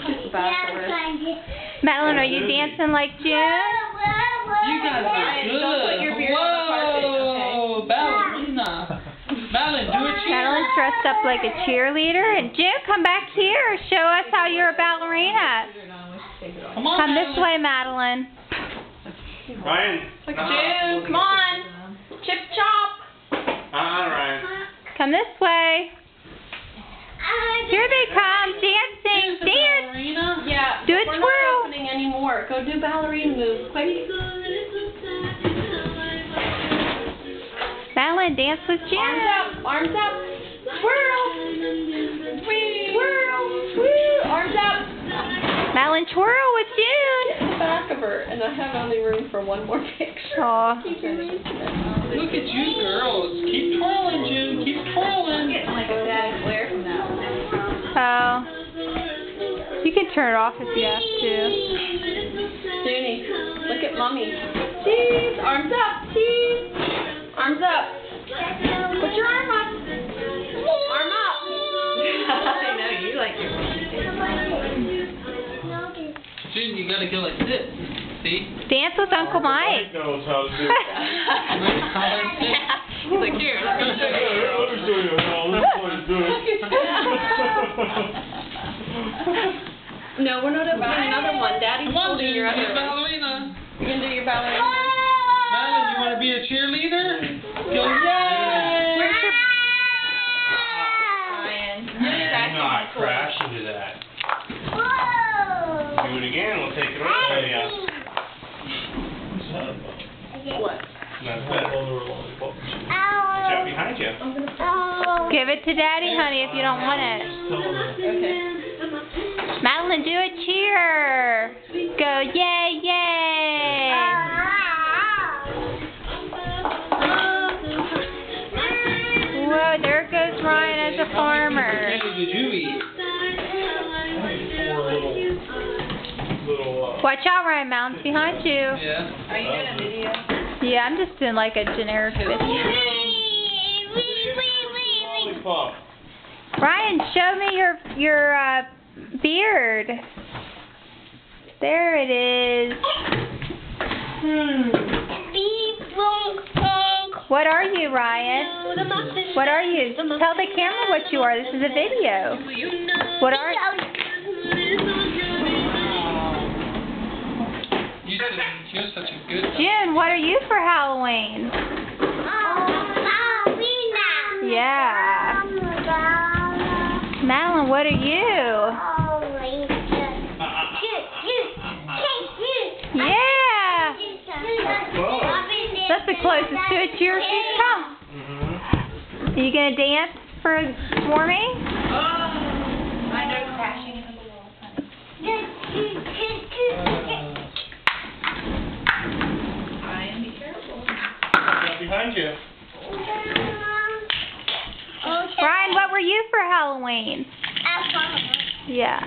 She's the best of her. Madeline, are you dancing like June? You guys are good. Don't put your beard on the carpet, Whoa, ballerina. Madeline, do a cheer. Madeline's dressed up like a cheerleader. And June, come back here. Show us how you're a ballerina. Come on, Come this Madeline. way, Madeline. Ryan. Look at June, come on. Chip chop. Ryan. Come this way. Here they come, dancing. Dance. Ballerina. Yeah, Do a we're twirl. not opening anymore. Go do ballerina moves, quick. Madeline, dance with Arms June. up, arms up. Twirl. Wee. Twirl. Woo. Arms up. Madeline, twirl with June. The back of her, and I have only room for one more picture. Aw. Keep your knees together. Look at you, girls. Keep twirling, June. Keep twirling. Getting like a bad glare from that one. Oh. You can turn it off if you have to. Junie, look at mommy. Cheese. Arms up. Cheese. Arms up. Put your arm up. Arm up. I know, you like your June, you gotta go like this. See? Dance with Uncle Mike. knows how to do it. He's like, here, let me show you. Let me show you how to do it. No, we're not opening another one. Daddy's Come on, holding June. your Do other one. ballerina. You can do your ballerina. Madeline, you wanna be a cheerleader? Go yay! Where's your... Ryan. Do not crash into that. Do it again, we'll take it away. What? That's better. Watch out behind you. Give it to Daddy, honey, if you don't want it. Okay. Madeline, do a cheer. Go, yay, yay. Whoa, there goes Ryan as a farmer. How many did you eat? Watch out, Ryan, Mountain's behind you. Yeah. Are you doing a video? Yeah, I'm just doing like a generic video. Lollipop. Ryan, show me your beard. There it is. What are you, Ryan? What are you? Tell the camera what you are. This is a video. What are you? You're such a good dog. June, what are you for Halloween? Yeah. Madeline, what are you? Yeah. That's the closest to a cheer she's come. Are you going to dance for me? I know crashing into the wall. Ryan, be careful. Right behind you. Ryan, what were you for Halloween? Yeah.